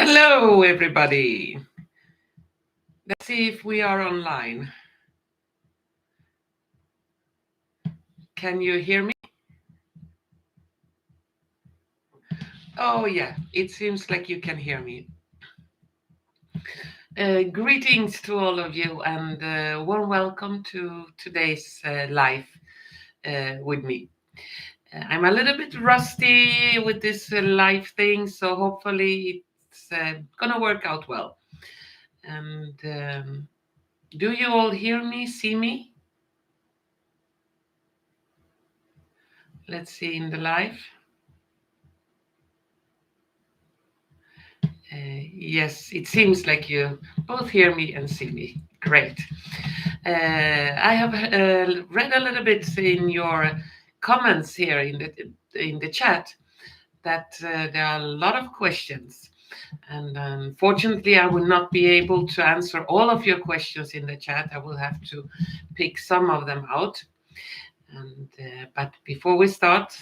Hello, everybody. Let's see if we are online. Can you hear me? Oh, yeah, it seems like you can hear me. Greetings to all of you, and warm welcome to today's live with me. I'm a little bit rusty with this live thing, so hopefully it's gonna work out well. And do you all hear me, see me? Let's see in the live. Yes, it seems like you both hear me and see me. Great. I have read a little bit in your comments here in the chat that there are a lot of questions, and unfortunately, I will not be able to answer all of your questions in the chat. I will have to pick some of them out. And but before we start,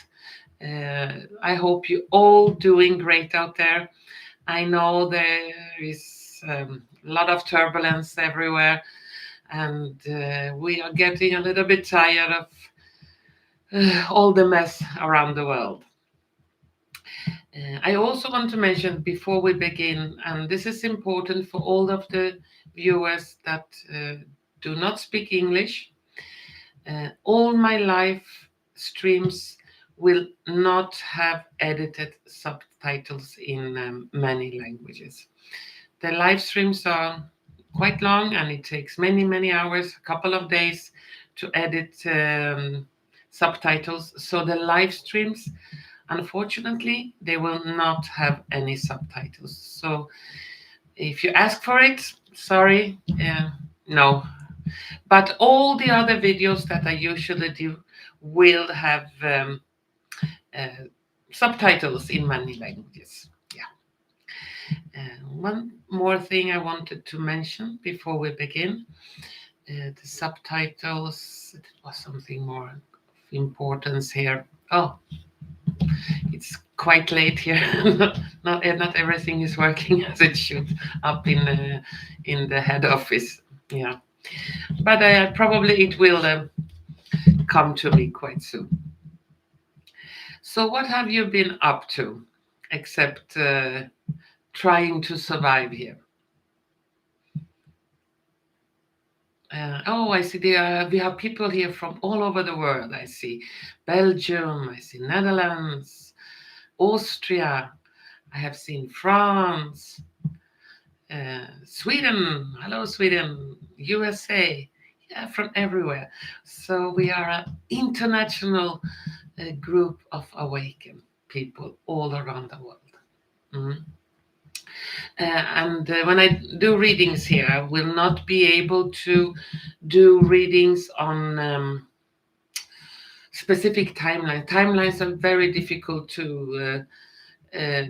I hope you all doing great out there. I know there is a lot of turbulence everywhere, and we are getting a little bit tired of all the mess around the world. I also want to mention before we begin, and this is important for all of the viewers that do not speak English, all my live streams will not have edited subtitles in many languages. The live streams are quite long, and it takes many hours, a couple of days to edit subtitles. So the live streams, unfortunately, they will not have any subtitles. So if you ask for it, sorry, no. But all the other videos that I usually do will have subtitles in many languages. One more thing I wanted to mention before we begin. The subtitles, it was something more of importance here. Oh, it's quite late here. not everything is working as it should up in the head office. Yeah, but probably it will come to me quite soon. So what have you been up to, except trying to survive here? I see we have people here from all over the world. I see Belgium, I see Netherlands, Austria, I have seen France, Sweden, hello Sweden, USA, yeah, from everywhere. So we are an international group of awakened people all around the world. Mm-hmm. And when I do readings here, I will not be able to do readings on specific timelines. Timelines are very difficult to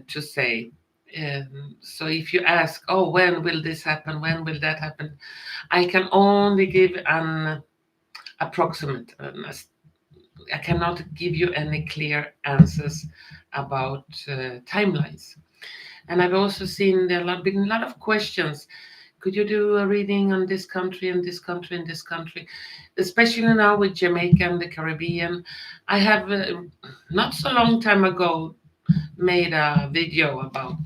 say. So if you ask, oh, when will this happen? When will that happen? I can only give an approximate. I cannot give you any clear answers about timelines. And I've also seen there have been a lot of questions. Could you do a reading on this country and this country and this country? Especially now with Jamaica and the Caribbean. I have, not so long time ago, made a video about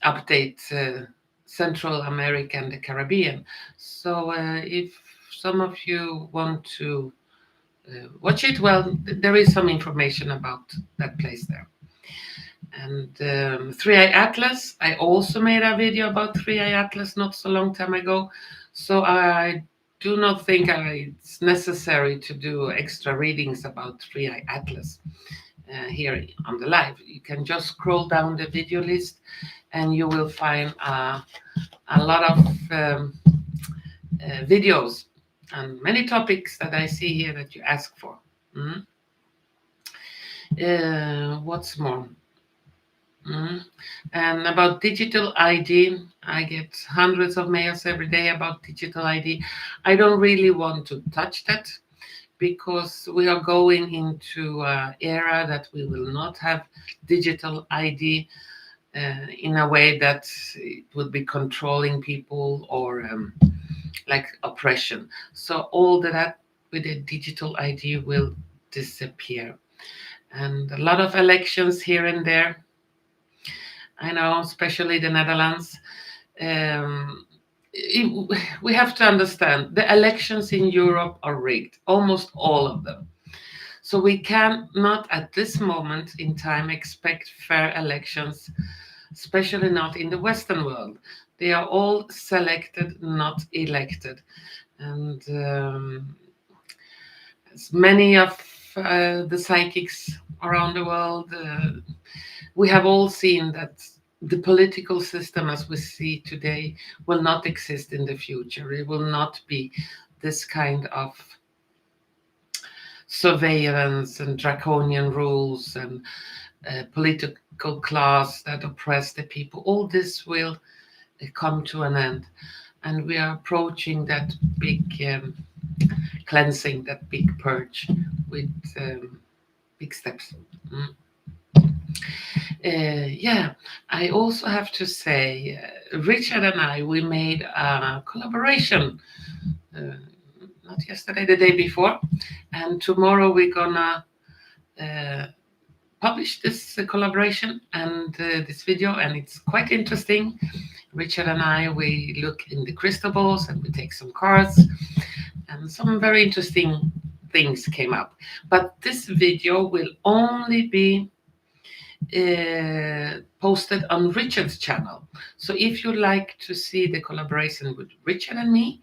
update Central America and the Caribbean. So if some of you want to watch it, well, there is some information about that place there. And Three Eye Atlas, I also made a video about Three Eye Atlas not so long time ago. So I do not think it's necessary to do extra readings about Three Eye Atlas here on the live. You can just scroll down the video list and you will find a lot of videos and many topics that I see here that you ask for. What's more? And about digital ID, I get hundreds of mails every day about digital ID. I don't really want to touch that because we are going into an era that we will not have digital ID in a way that it would be controlling people or like oppression. So all that with a digital ID will disappear. And a lot of elections here and there. I know, especially the Netherlands. Um, we have to understand the elections in Europe are rigged, almost all of them. So we cannot at this moment in time expect fair elections, especially not in the Western world. They are all selected, not elected. And as many of the psychics around the world, we have all seen that the political system as we see today will not exist in the future. It will not be this kind of surveillance and draconian rules and political class that oppress the people. All this will come to an end. And we are approaching that big cleansing, that big purge with big steps. Yeah, I also have to say, Richard and I, we made a collaboration, not yesterday, the day before, and tomorrow we're gonna publish this collaboration and this video, and it's quite interesting. Richard and I, we look in the crystal balls and we take some cards, and some very interesting things came up. But this video will only be posted on Richard's channel. So if you like to see the collaboration with Richard and me,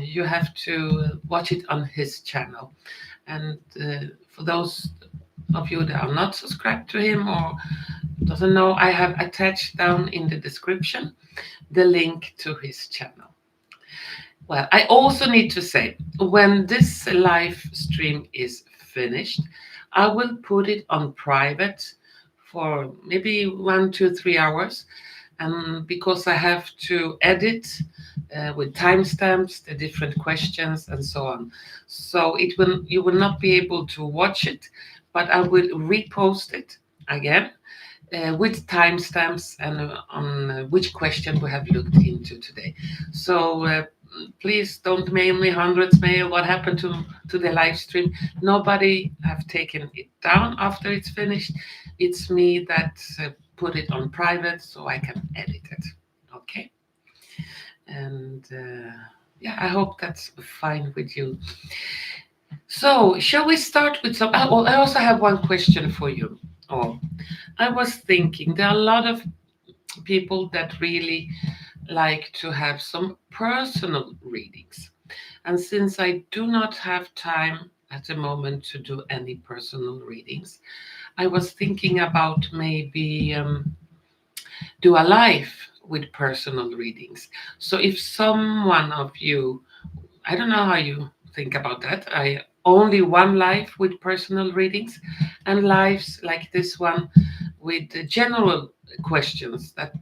you have to watch it on his channel. And for those of you that are not subscribed to him or doesn't know, I have attached down in the description the link to his channel. Well, I also need to say, when this live stream is finished, I will put it on private for maybe 1, 2, 3 hours. And because I have to edit with timestamps, the different questions and so on. So you will not be able to watch it, but I will repost it again with timestamps and on which question we have looked into today. So please don't mail me hundreds mail what happened to the live stream. Nobody have taken it down after it's finished. It's me that put it on private so I can edit it. Okay. And yeah, I hope that's fine with you. So shall we start with some? I also have one question for you. I was thinking there are a lot of people that really like to have some personal readings. And since I do not have time at the moment to do any personal readings, I was thinking about maybe do a live with personal readings. So if someone of you, I don't know how you think about that. I only one live with personal readings and lives like this one with general questions that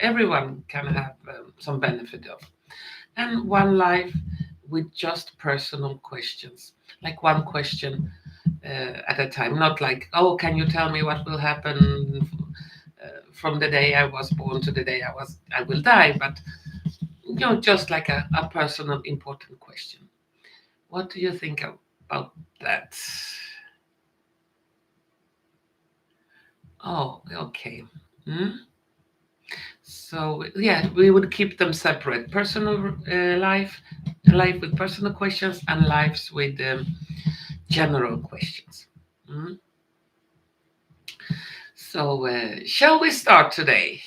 everyone can have some benefit of. And one live with just personal questions, like one question at a time, not like, oh, can you tell me what will happen from the day I was born to the day I will die, but just like a personal important question. What do you think about that? Oh, okay. So yeah, we would keep them separate: personal life with personal questions, and lives with general questions. So shall we start today?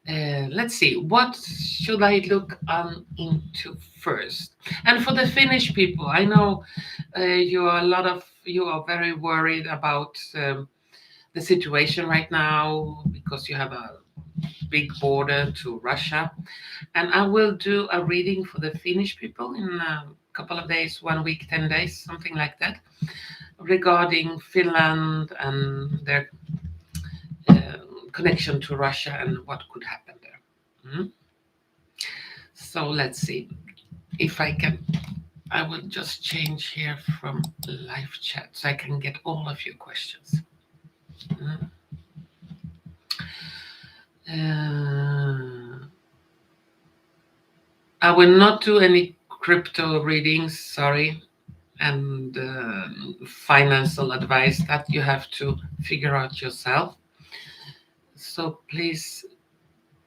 Let's see, what should I look into first? And for the Finnish people, I know you are very worried about the situation right now because you have a big border to Russia. And I will do a reading for the Finnish people in a couple of days, 1 week, 10 days, something like that, regarding Finland and their connection to Russia and what could happen there. So let's see if I can. I will just change here from live chat so I can get all of your questions. I will not do any crypto readings, sorry, and financial advice that you have to figure out yourself. So please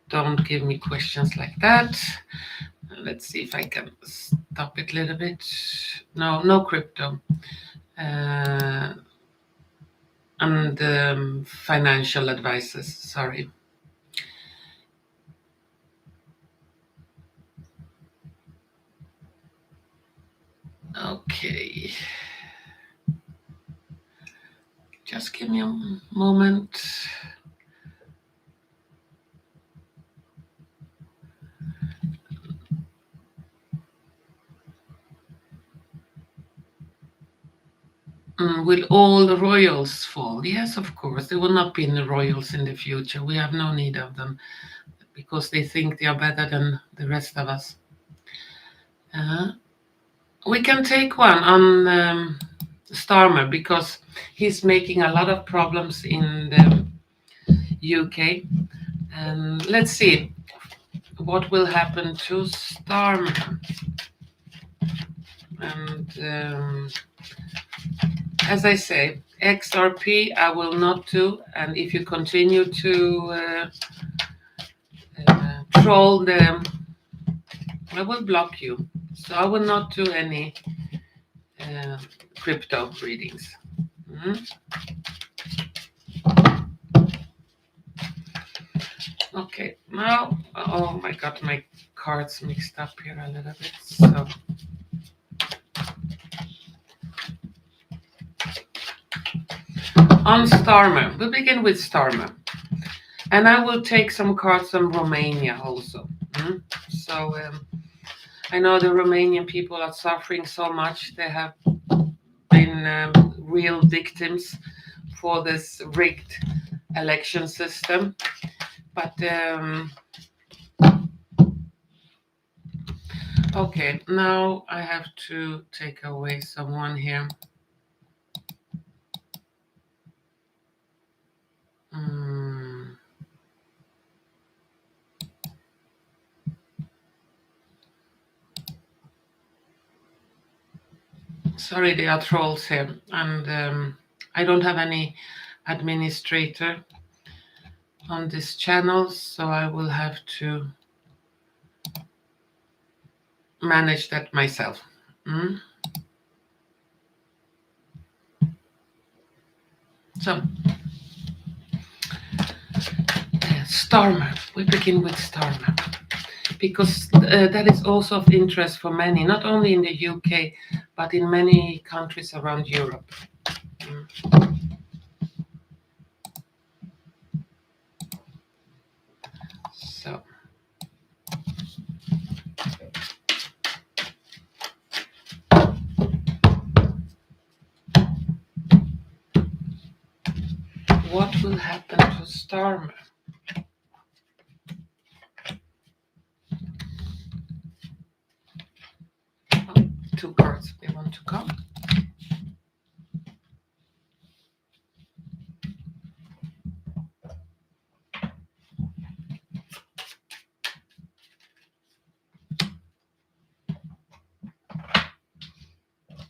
don't give me questions like that. Let's see if I can stop it a little bit. No crypto. And financial advices, sorry. Okay. Just give me a moment. Will all the royals fall? Yes, of course. There will not be any royals in the future. We have no need of them because they think they are better than the rest of us. We can take one on Starmer because he's making a lot of problems in the UK. And let's see what will happen to Starmer. And as I say, XRP I will not do, and if you continue to troll them, I will block you. So I will not do any crypto readings. Okay, now, oh my god, my cards mixed up here a little bit. So on Starmer, we'll begin with Starmer. And I will take some cards on Romania also. So I know the Romanian people are suffering so much. They have been real victims for this rigged election system. But okay, now I have to take away someone here. Sorry, there are trolls here, and I don't have any administrator on this channel, so I will have to manage that myself. So, Starmer. We begin with Starmer because that is also of interest for many, not only in the UK, but in many countries around Europe. So, what will happen to Starmer? Oh, 2 cards, they want to come.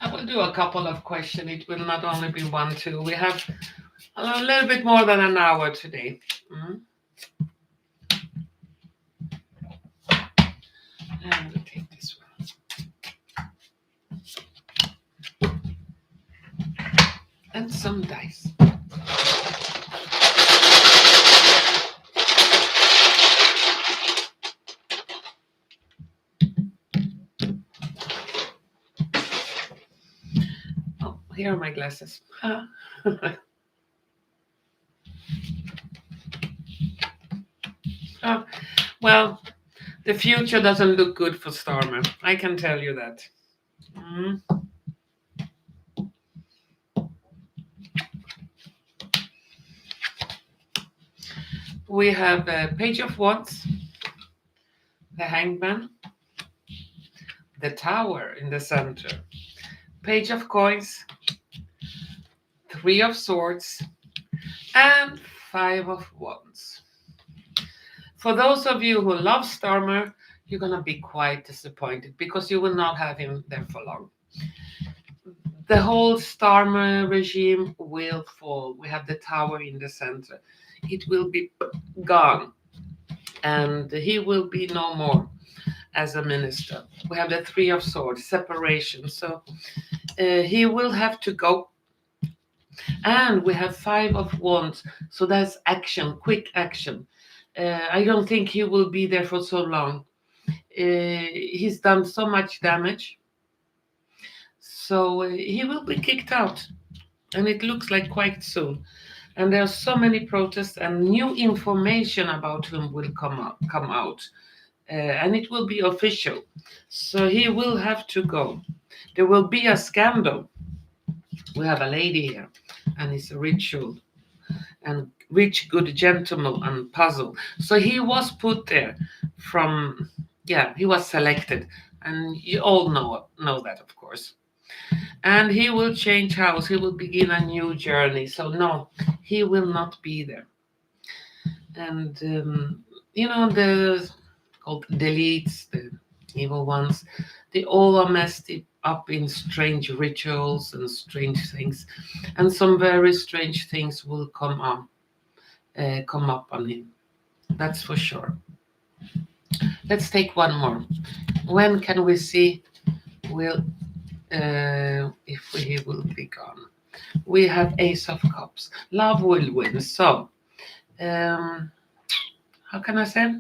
I will do a couple of questions. It will not only be 1, 2. We have a little bit more than an hour today. And we'll take this one. And some dice. Oh, here are my glasses. Oh, well, the future doesn't look good for Starmer. I can tell you that. We have a Page of Wands, the Hangman, the Tower in the center, Page of Coins, 3 of Swords, and 5 of Wands. For those of you who love Starmer, you're going to be quite disappointed because you will not have him there for long. The whole Starmer regime will fall. We have the tower in the center. It will be gone, and he will be no more as a minister. We have the Three of Swords, separation. So he will have to go. And we have Five of Wands. So that's action, quick action. I don't think he will be there for so long. He's done so much damage. So he will be kicked out. And it looks like quite soon. And there are so many protests, and new information about him will come out. And it will be official. So he will have to go. There will be a scandal. We have a lady here, and it's a ritual, and rich, good gentleman and puzzle. So he was put there from, he was selected, and you all know that, of course. And he will change house. He will begin a new journey. So no, he will not be there. And the called deletes, the evil ones, they all are messed up in strange rituals and strange things, and some very strange things will come up on him. That's for sure. Let's take one more. When can we see if he will be gone? We have Ace of Cups. Love will win. So, how can I say?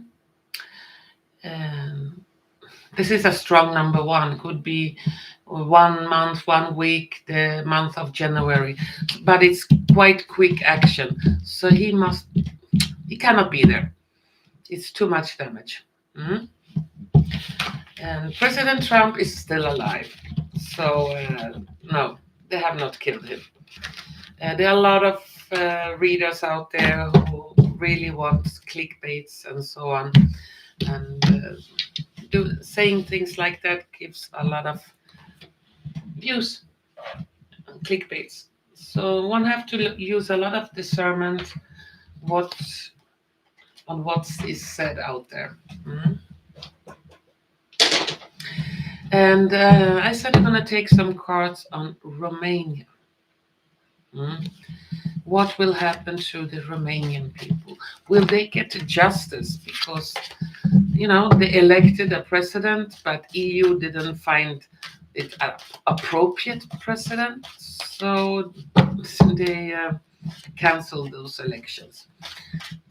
This is a strong number one. Could be 1 month, 1 week, the month of January, but it's quite quick action. So he cannot be there. It's too much damage. And President Trump is still alive. So no, they have not killed him. There are a lot of readers out there who really want clickbaits and so on. And saying things like that gives a lot of views and clickbaits. So one have to use a lot of discernment on what is said out there. And I said I'm going to take some cards on Romania. What will happen to the Romanian people? Will they get justice? Because, they elected a president, but EU didn't find it an appropriate president. So they canceled those elections.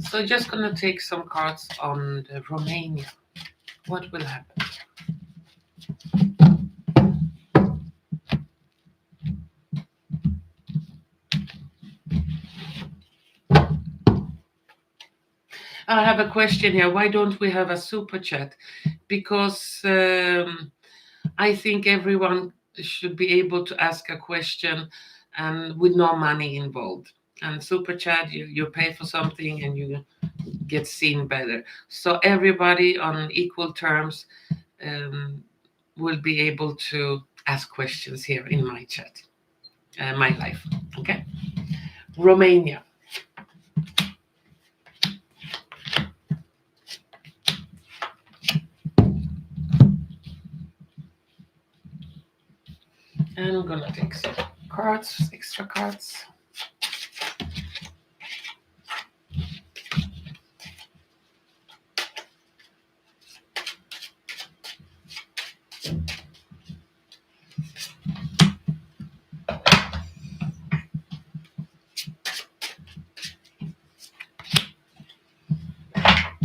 So just going to take some cards on the Romania. What will happen? I have a question here. Why don't we have a super chat? Because I think everyone should be able to ask a question and with no money involved. And super chat, you pay for something and you get seen better. So everybody on equal terms will be able to ask questions here in my chat, my life. Okay. Romania. And I'm gonna take some cards, extra cards.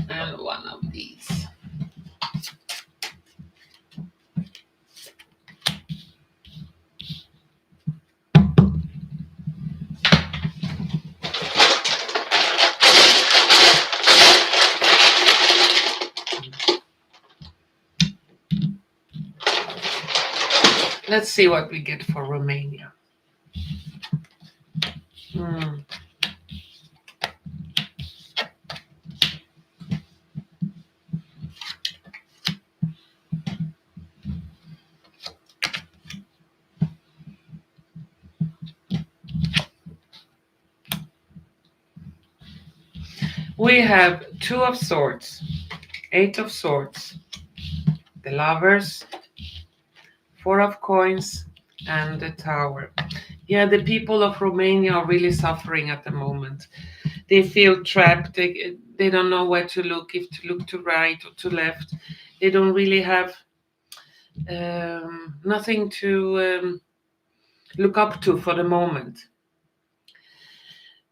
And one of these. Let's see what we get for Romania. We have Two of Swords, Eight of Swords, the Lovers, Four of Coins, and the Tower. Yeah, the people of Romania are really suffering at the moment. They feel trapped. They don't know where to look, if to look to right or to left. They don't really have nothing to look up to for the moment.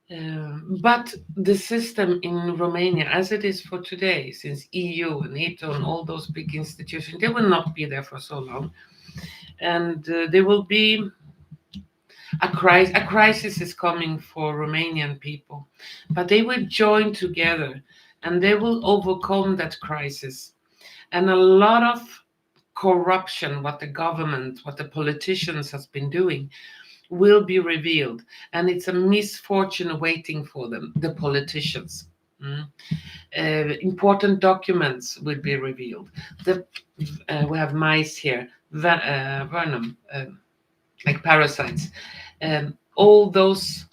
But the system in Romania, as it is for today, since EU and NATO and all those big institutions, they will not be there for so long. And there will be a crisis is coming for Romanian people, but they will join together and they will overcome that crisis. And a lot of corruption, what the government, what the politicians has been doing, will be revealed, and it's a misfortune waiting for them, the politicians. Important documents will be revealed. We have mice here, venom, like parasites, all those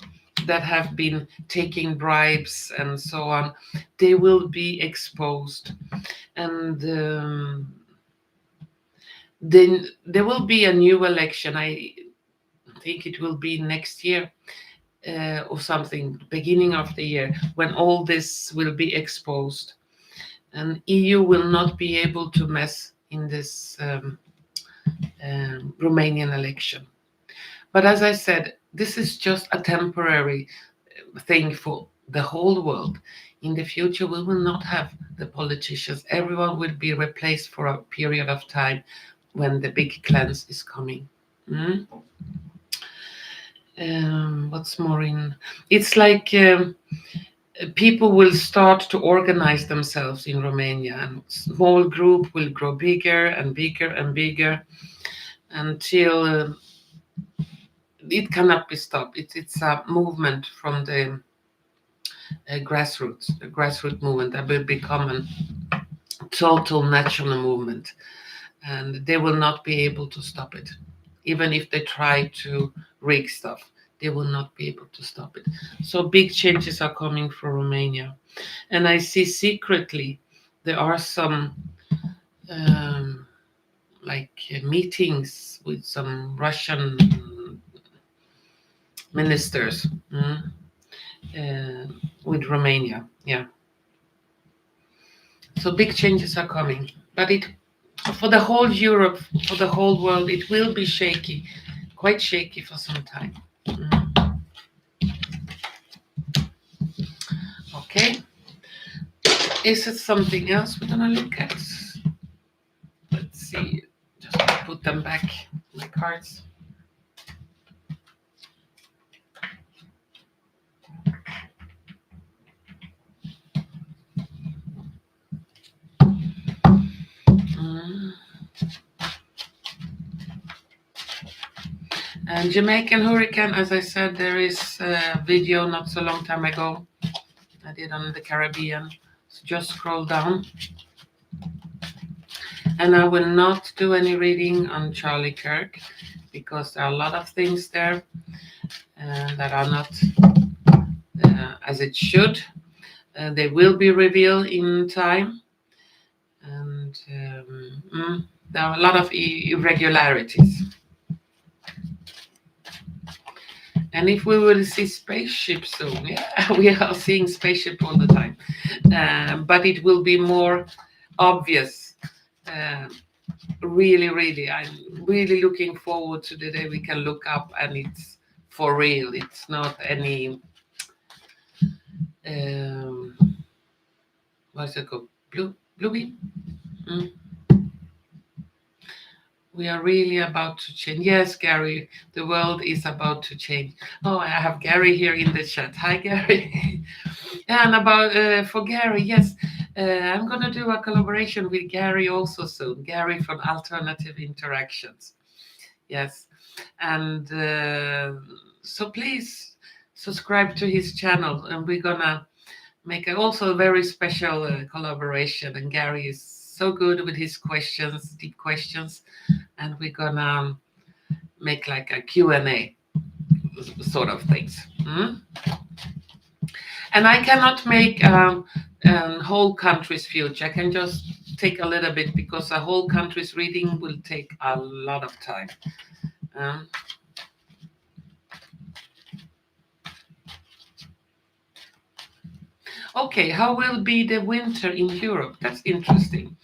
that have been taking bribes and so on, they will be exposed. And then there will be a new election. I think it will be next year or something, beginning of the year, when all this will be exposed. And EU will not be able to mess in this Romanian election. But as I said, this is just a temporary thing for the whole world. In the future, we will not have the politicians. Everyone will be replaced for a period of time when the big cleanse is coming. What's more in? It's like people will start to organize themselves in Romania, and small group will grow bigger and bigger and bigger until it cannot be stopped. It's a movement from the grassroots, a grassroots movement that will become a total national movement, and they will not be able to stop it. Even if they try to rig stuff, they will not be able to stop it. So big changes are coming for Romania. And I see secretly there are some meetings with some Russian ministers with Romania. Yeah. So big changes are coming. But for the whole Europe, for the whole world, it will be shaky, quite shaky for some time. Okay. Is it something else we're gonna look at? Let's see. Just put them back, my cards. And Jamaican hurricane, as I said, there is a video not so long time ago I did on the Caribbean. So just scroll down. And I will not do any reading on Charlie Kirk because there are a lot of things there that are not as it should. They will be revealed in time. And there are a lot of irregularities. And if we will see spaceships soon, yeah, we are seeing spaceship all the time. But it will be more obvious. Really, I'm really looking forward to the day we can look up and it's for real. It's not any, what's it called? Bluey? We are really about to change. Yes, Gary, the world is about to change. Oh, I have Gary here in the chat. Hi, Gary. And about for Gary, yes, I'm going to do a collaboration with Gary also soon. Gary from Alternative Interactions. Yes. And so please subscribe to his channel. And we're going to make also a very special collaboration. And Gary is so good with his questions, deep questions. And we're gonna make like a Q&A sort of things. And I cannot make whole country's future. I can just take a little bit because a whole country's reading will take a lot of time. Um, okay, how will be the winter in Europe? That's interesting.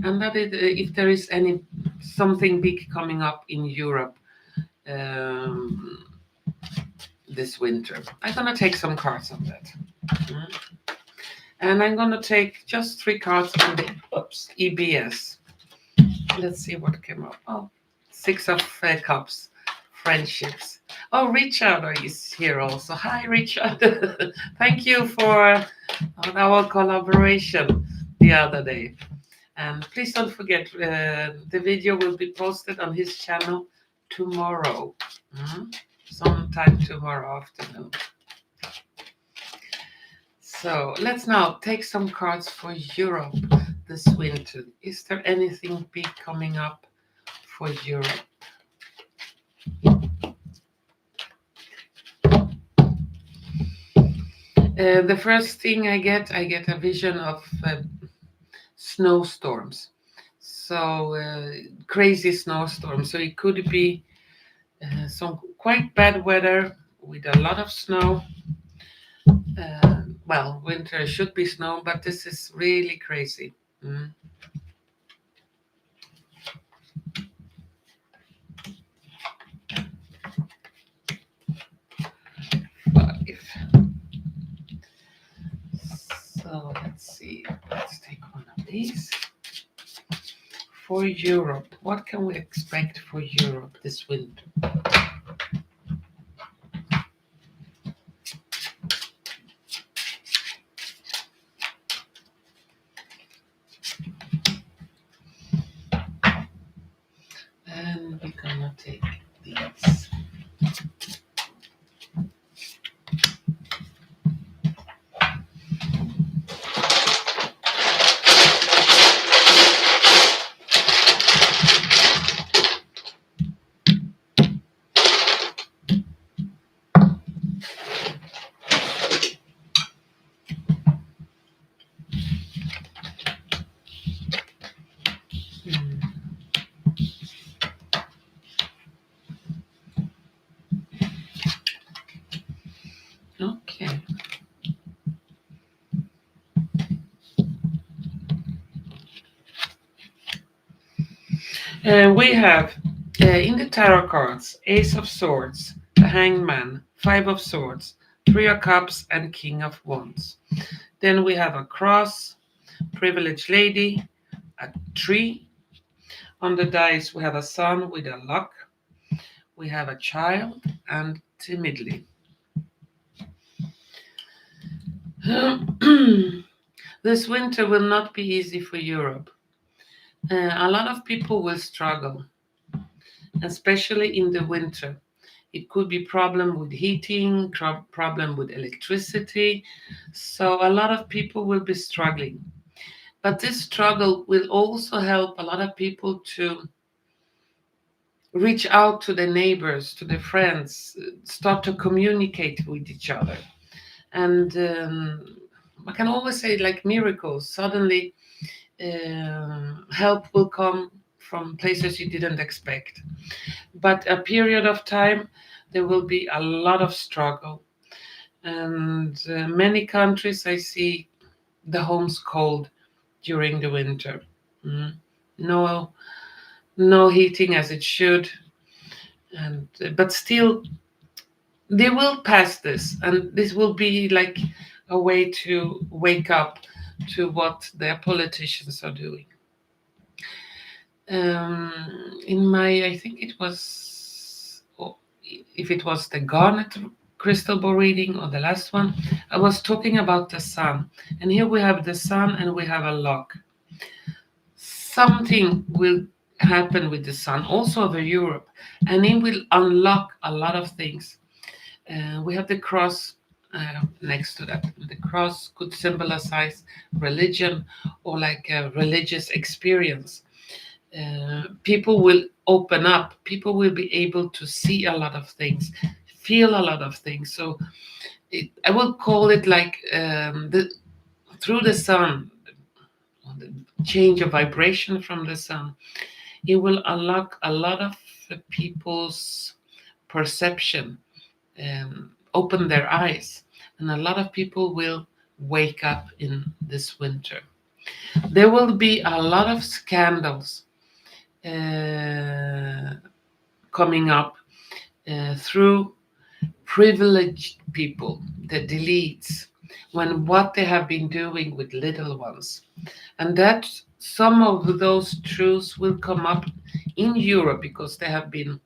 And that is, if there is any something big coming up in Europe um, this winter. I'm gonna take some cards on that. Mm. And I'm gonna take just 3 cards on the EBS. Let's see what came up. Oh, 6 of Cups, friendships. Oh, Richard is here also. Hi, Richard. Thank you for our collaboration the other day. And please don't forget, the video will be posted on his channel tomorrow, sometime tomorrow afternoon. So let's now take some cards for Europe this winter. Is there anything big coming up for Europe? The first thing I get a vision of snowstorms. So crazy snowstorms. So it could be some quite bad weather with a lot of snow. Well, winter should be snow, but this is really crazy. Mm. So let's see. Let's take one of these. For Europe, what can we expect for Europe this winter? And we're gonna take these. Okay. We have in the tarot cards Ace of Swords, the Hangman, 5 of Swords, 3 of Cups, and King of Wands. Then we have a cross, Privileged Lady, a tree. On the dice, we have a sun with a luck. We have a child and timidly. This winter will not be easy for Europe. A lot of people will struggle, especially in the winter. It could be problem with heating, problem with electricity. So a lot of people will be struggling. But this struggle will also help a lot of people to reach out to their neighbors, to their friends, start to communicate with each other. And I can always say, like miracles, suddenly help will come from places you didn't expect. But a period of time, there will be a lot of struggle. And many countries, I see the homes cold during the winter. No heating as it should. And but still, they will pass this, and this will be like a way to wake up to what their politicians are doing. In my, I think it was, if it was the Garnet crystal ball reading or the last one, I was talking about the sun. And here we have the sun and we have a lock. Something will happen with the sun, also over Europe, and it will unlock a lot of things. We have the cross next to that. The cross could symbolize religion or like a religious experience. People will open up. People will be able to see a lot of things, feel a lot of things. So I will call it like through the sun, the change of vibration from the sun. It will unlock a lot of people's perception, open their eyes, and a lot of people will wake up in this winter. There will be a lot of scandals coming up through privileged people, the deletes, when what they have been doing with little ones. And that some of those truths will come up in Europe because they have been,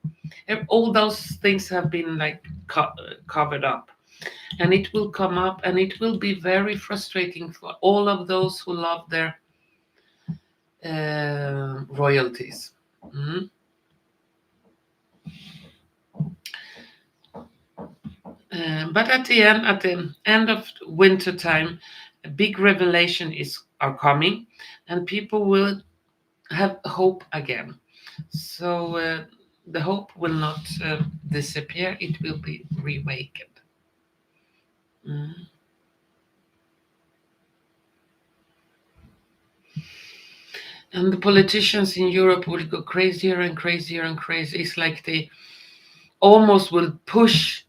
all those things have been like covered up. And it will come up and it will be very frustrating for all of those who love their royalties. Mm. But at the end of winter time, a big revelation are coming, and people will have hope again. So the hope will not disappear; it will be reawakened. Mm. And the politicians in Europe will go crazier and crazier and crazy. It's like they almost will push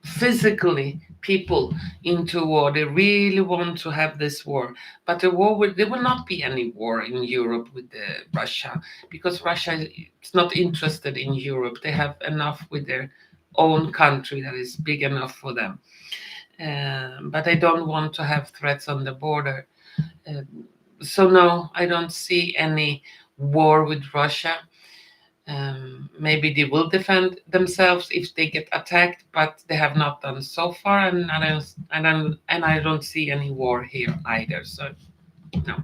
physically people into war. They really want to have this war, but there will not be any war in Europe with Russia, because Russia is not interested in Europe. They have enough with their own country that is big enough for them, but they don't want to have threats on the border. So no, I don't see any war with Russia. Maybe they will defend themselves if they get attacked, but they have not done so far, and I don't see any war here either. So no.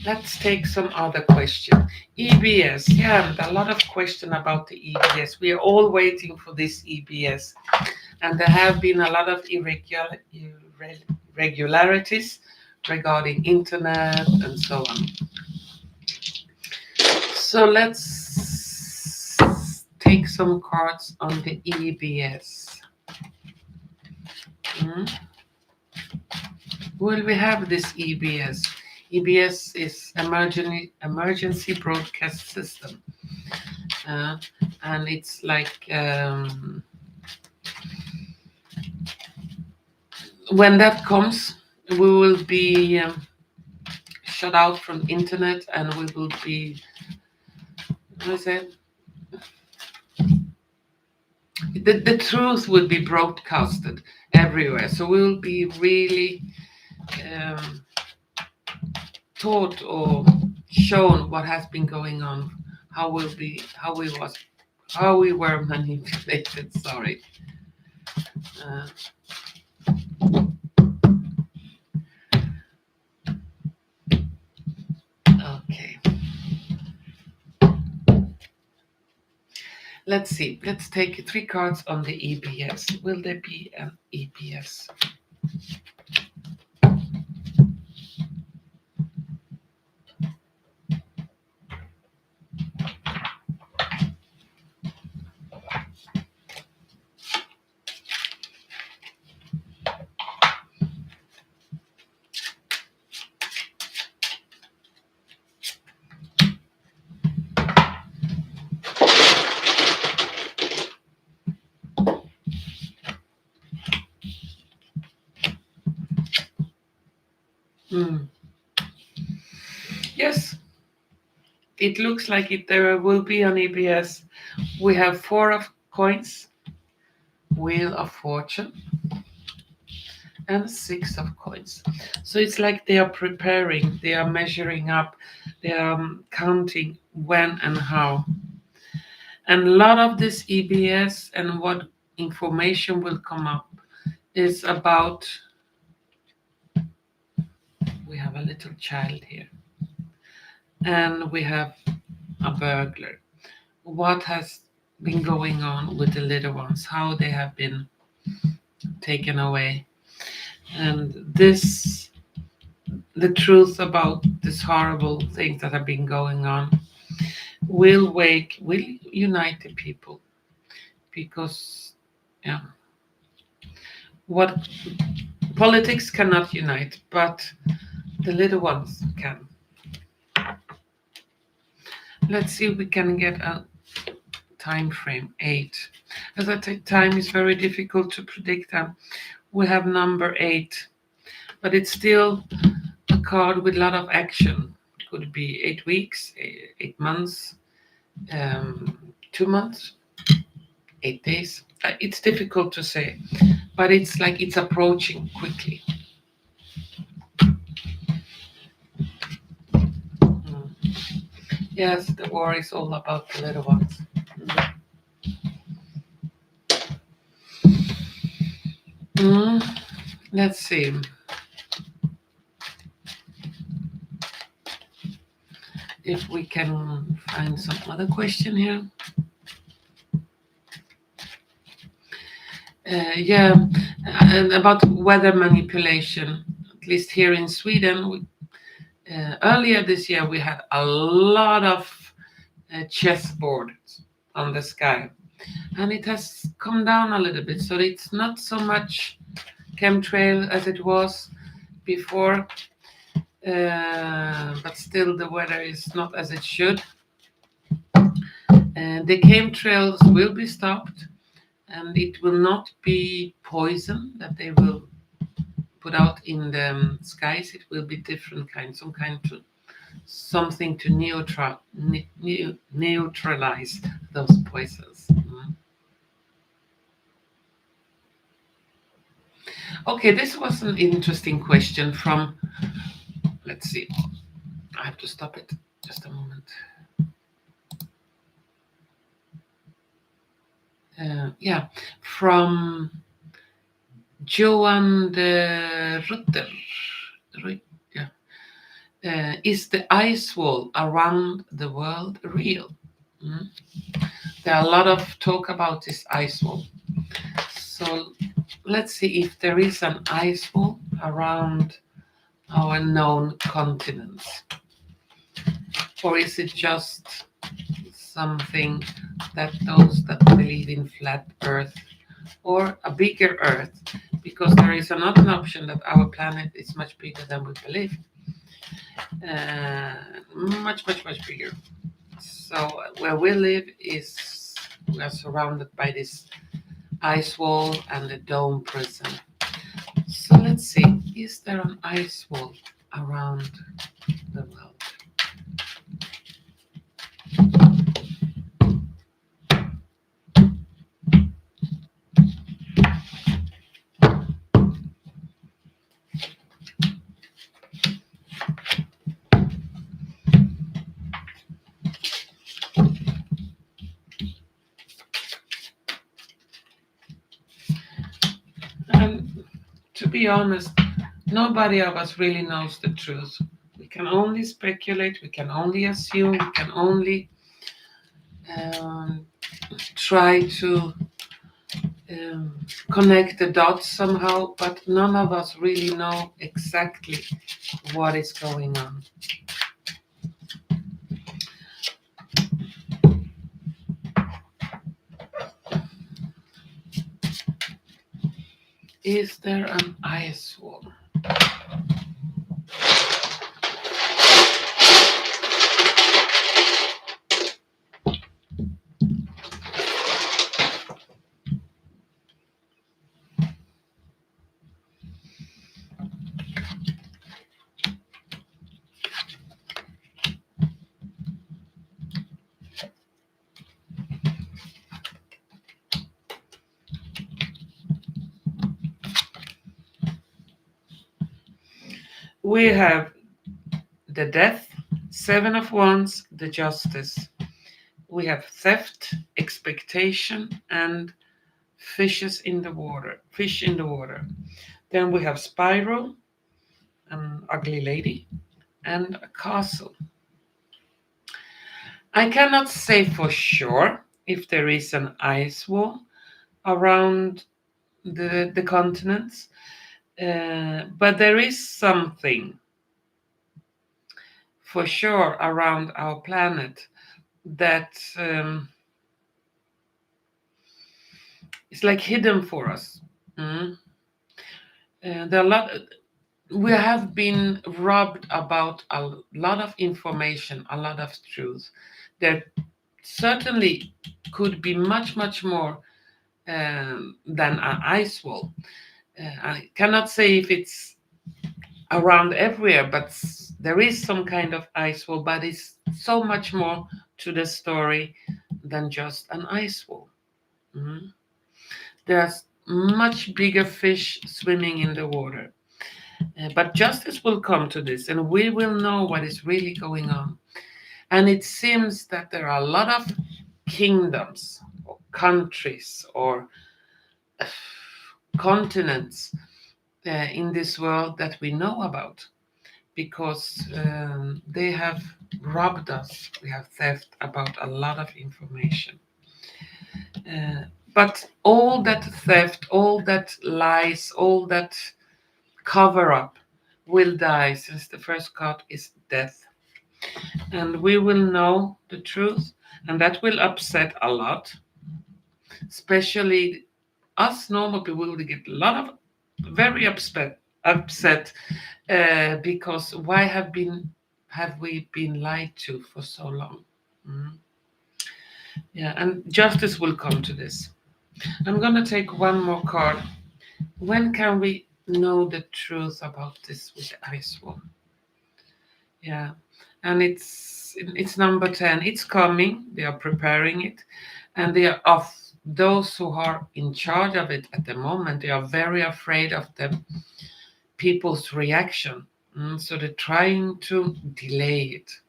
Let's take some other question. EBS, yeah, a lot of question about the EBS. We are all waiting for this EBS, and there have been a lot of irregularities regarding internet and so on. So let's take some cards on the EBS. Will we have this EBS? EBS is emergency broadcast system, and it's like when that comes, we will be shut out from internet, and we will be, what is it? The truth will be broadcasted everywhere. So we will be really taught or shown what has been going on, how we were manipulated. Sorry. Okay. Let's see. Let's take 3 cards on the EBS. Will there be an EBS? Yes, it looks like there will be an EBS. We have 4 of coins, Wheel of Fortune, and 6 of coins. So it's like they are preparing, they are measuring up, they are counting when and how. And a lot of this EBS and what information will come up is about, we have a little child here, and we have a burglar. What has been going on with the little ones, how they have been taken away. And the truth about this horrible things that have been going on will unite the people. because, yeah, what politics cannot unite, but the little ones can. Let's see if we can get a time frame 8. As I say, time is very difficult to predict. We have number 8, but it's still a card with a lot of action. Could be 8 weeks, 8 months, 2 months, 8 days. It's difficult to say, but it's like it's approaching quickly. Yes, the war is all about the little ones. Let's see. If we can find some other question here. Yeah, and about weather manipulation, at least here in Sweden, earlier this year we had a lot of chessboards on the sky, and it has come down a little bit, so it's not so much chemtrail as it was before, but still the weather is not as it should. And the chemtrails will be stopped, and it will not be poison that they will put out in the skies. It will be different kinds, something to neutralize those poisons. Okay, this was an interesting question from, let's see, I have to stop it just a moment. Yeah, from Johan de Rutter. Is the ice wall around the world real? There are a lot of talk about this ice wall. So let's see if there is an ice wall around our known continents. Or is it just something that those that believe in flat Earth or a bigger Earth, because there is another option that our planet is much bigger than we believe. Much bigger. So where we live we are surrounded by this ice wall and the dome prison. So let's see, is there an ice wall around the world? And to be honest, nobody of us really knows the truth. We can only speculate, we can only assume, we can only try to connect the dots somehow, but none of us really know exactly what is going on. Is there an ice wall? We have the death, 7 of wands, the justice. We have theft, expectation, and fish in the water. Then we have spiral, an ugly lady, and a castle. I cannot say for sure if there is an ice wall around the continents, but there is something for sure around our planet that it's like hidden for us. Mm. There are a lot. We have been robbed about a lot of information, a lot of truth. There certainly could be much, much more than an ice wall. I cannot say if it's around everywhere, but there is some kind of ice wall, but it's so much more to the story than just an ice wall. Mhm. There's much bigger fish swimming in the water. But justice will come to this, and we will know what is really going on. And it seems that there are a lot of kingdoms, or countries, or continents in this world that we know about because they have robbed us. We have theft about a lot of information. But all that theft, all that lies, all that cover up will die, since the first card is death. And we will know the truth, and that will upset a lot, especially us normal people will get a lot of very upset because why have we been lied to for so long? Mm. Yeah, and justice will come to this. I'm gonna take one more card. When can we know the truth about this with the ice wall? Yeah, and it's number 10. It's coming. They are preparing it, and they are of those who are in charge of it at the moment. They are very afraid of the people's reaction, so they're trying to delay it.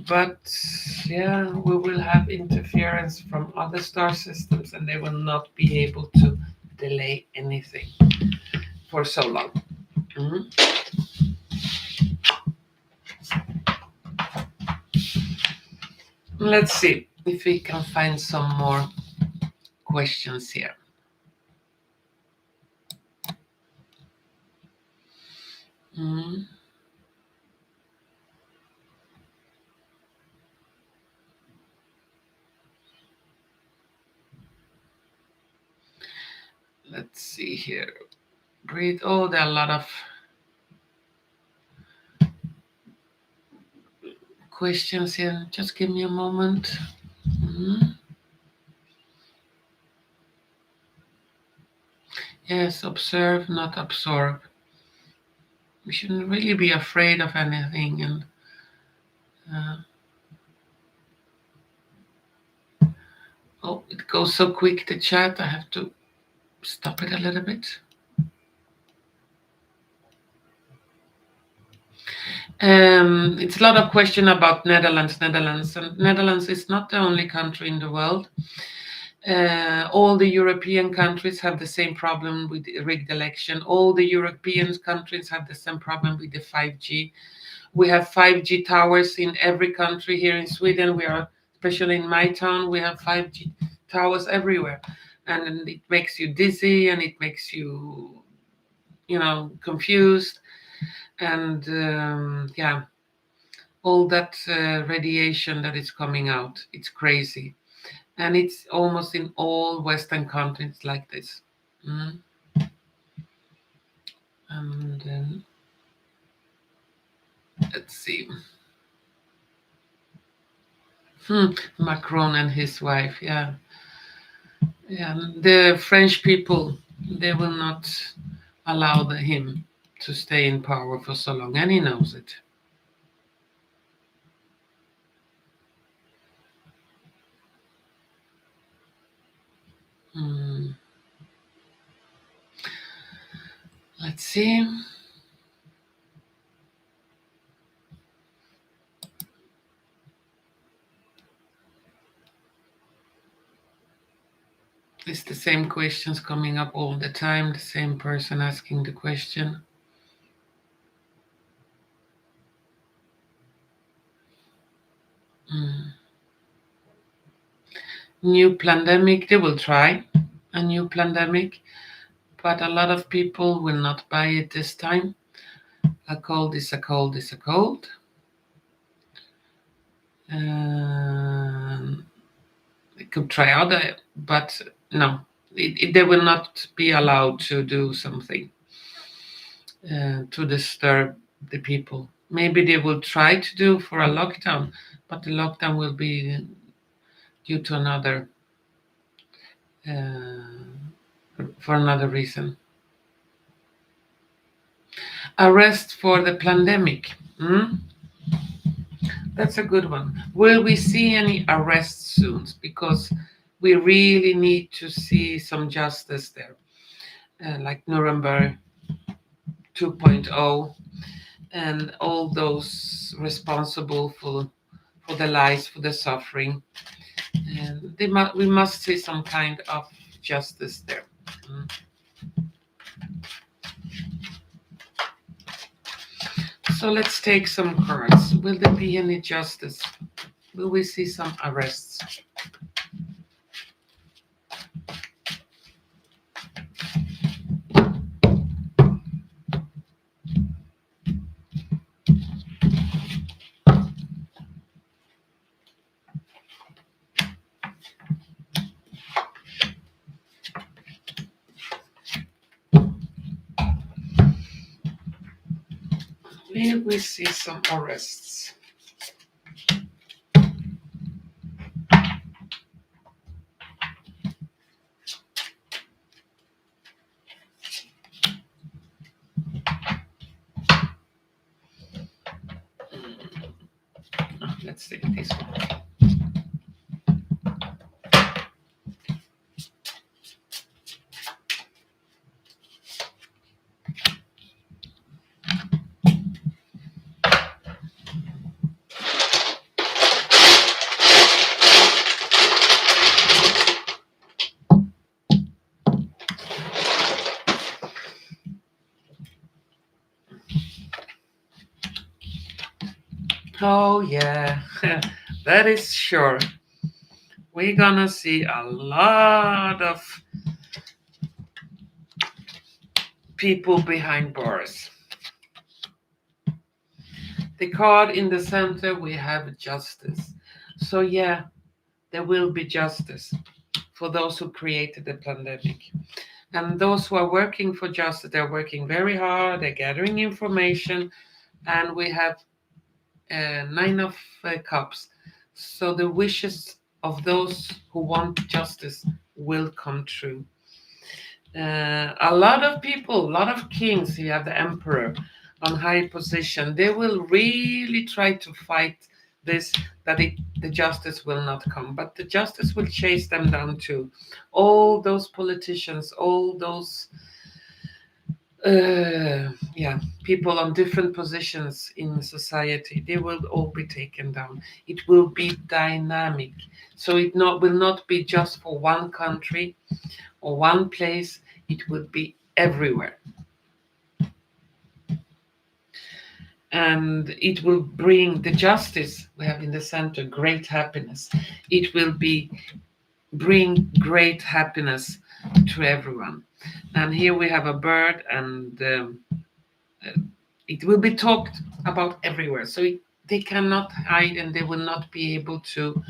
But yeah, we will have interference from other star systems, and they will not be able to delay anything for so long. Mhm. Let's see if we can find some more questions here. Mm. Let's see here. Breathe. Oh, there are a lot of questions here. Just give me a moment. Mm. Yes, observe, not absorb. We shouldn't really be afraid of anything. And oh, it goes so quick, the chat. I have to stop it a little bit. It's a lot of question about Netherlands, and Netherlands is not the only country in the world. All the European countries have the same problem with the rigged election. All the European countries have the same problem with the 5G. We have 5G towers in every country. Here in Sweden, we are, especially in my town, we have 5G towers everywhere. And it makes you dizzy, and it makes you, confused. And yeah, all that radiation that is coming out, it's crazy. And it's almost in all Western countries like this. Mm. And then let's see. Macron and his wife, yeah. Yeah, the French people, they will not allow him to stay in power for so long, and he knows it. Mm. Let's see. It's the same questions coming up all the time, the same person asking the question. New Plandemic, they will try a new Plandemic, but a lot of people will not buy it this time. A cold is a cold is a cold. They could try other, but no, they will not be allowed to do something to disturb the people. Maybe they will try to do for a lockdown, but the lockdown will be due to another for another reason. Arrest for the Plandemic. That's a good one. Will we see any arrests soon? Because we really need to see some justice there, like Nuremberg 2.0 and all those responsible for the lies, for the suffering. And we must see some kind of justice there. So let's take some cards. Will there be any justice? Will we see some arrests? Will we see some arrests? Let's take this one. Oh yeah, that is sure. We're gonna see a lot of people behind bars. The card in the center, we have justice. So yeah, there will be justice for those who created the pandemic. And those who are working for justice, they're working very hard, they're gathering information, and we have 9 of cups. So the wishes of those who want justice will come true. A lot of people, a lot of kings, you have the emperor on high position, they will really try to fight this, that the justice will not come, but the justice will chase them down too. All those politicians, all those people on different positions in society, they will all be taken down. It will be dynamic, so it will not be just for one country or one place. It will be everywhere, and it will bring the justice we have in the center, great happiness. It will bring great happiness to everyone. And here we have a bird, and it will be talked about everywhere. So they cannot hide, and they will not be able to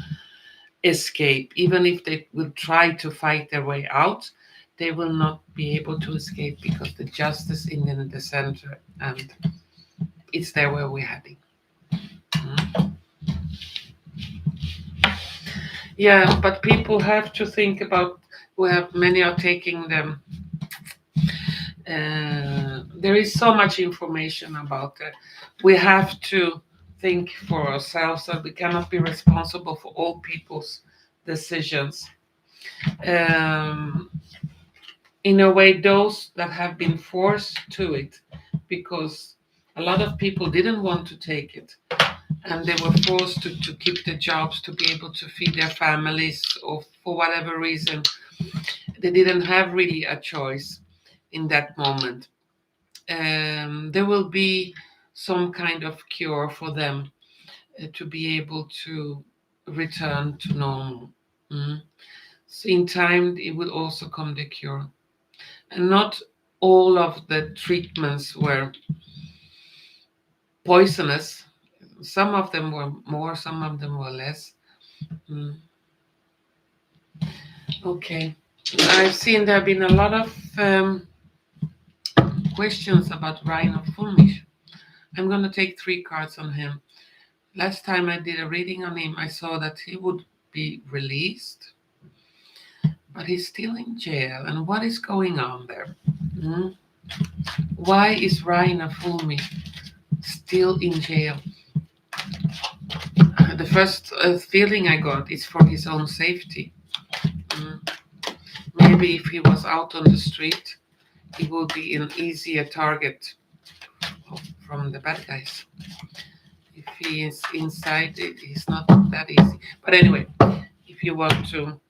escape. Even if they will try to fight their way out, they will not be able to escape, because the justice is in the center, and it's there where we're heading. Yeah, but people have to think about, many are taking them. There is so much information about it. We have to think for ourselves that we cannot be responsible for all people's decisions. In a way, those that have been forced to it, because a lot of people didn't want to take it, and they were forced to keep their jobs, to be able to feed their families, or for whatever reason, they didn't have really a choice in that moment. There will be some kind of cure for them to be able to return to normal. So in time, it will also come the cure. And not all of the treatments were poisonous. Some of them were more, some of them were less. Okay. I've seen there have been a lot of questions about Reiner Fuellmich. I'm going to take 3 cards on him. Last time I did a reading on him, I saw that he would be released, but he's still in jail. And what is going on there? Hmm? Why is Reiner Fuellmich still in jail? The first feeling I got is for his own safety. Hmm? Maybe if he was out on the street, he will be an easier target from the bad guys. If he is inside, it's not that easy. But anyway, if you want to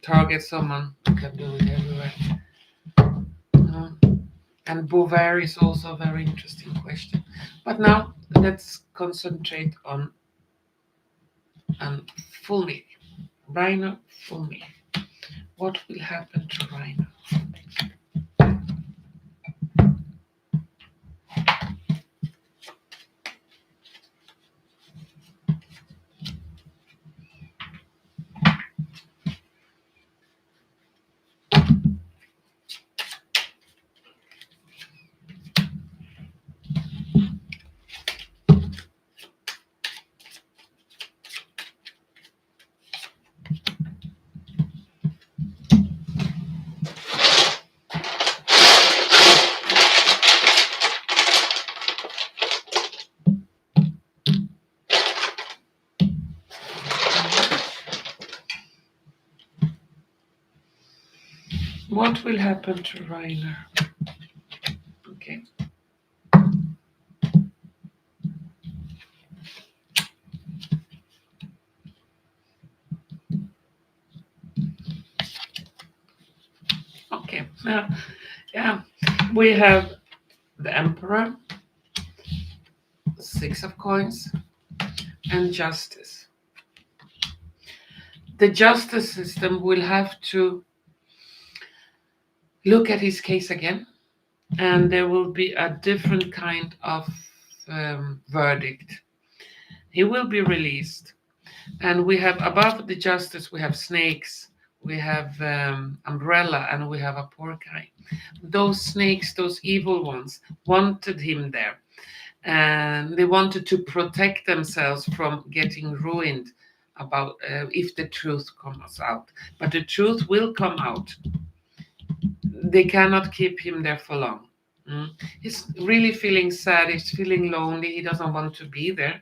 target someone, you can do it everywhere. And Bovaer is also a very interesting question. But now let's concentrate on Fuellmich. Reiner Fuellmich. What will happen to Reiner? What will happen to Reiner? Okay. Okay. Now, yeah, we have the Emperor, 6 of coins, and Justice. The justice system will have to look at his case again, and there will be a different kind of verdict. He will be released, and we have above the justice, we have snakes, we have umbrella, and we have a poor guy. Those snakes, those evil ones, wanted him there, and they wanted to protect themselves from getting ruined about if the truth comes out. But the truth will come out. They cannot keep him there for long. He's really feeling sad. He's feeling lonely. He doesn't want to be there.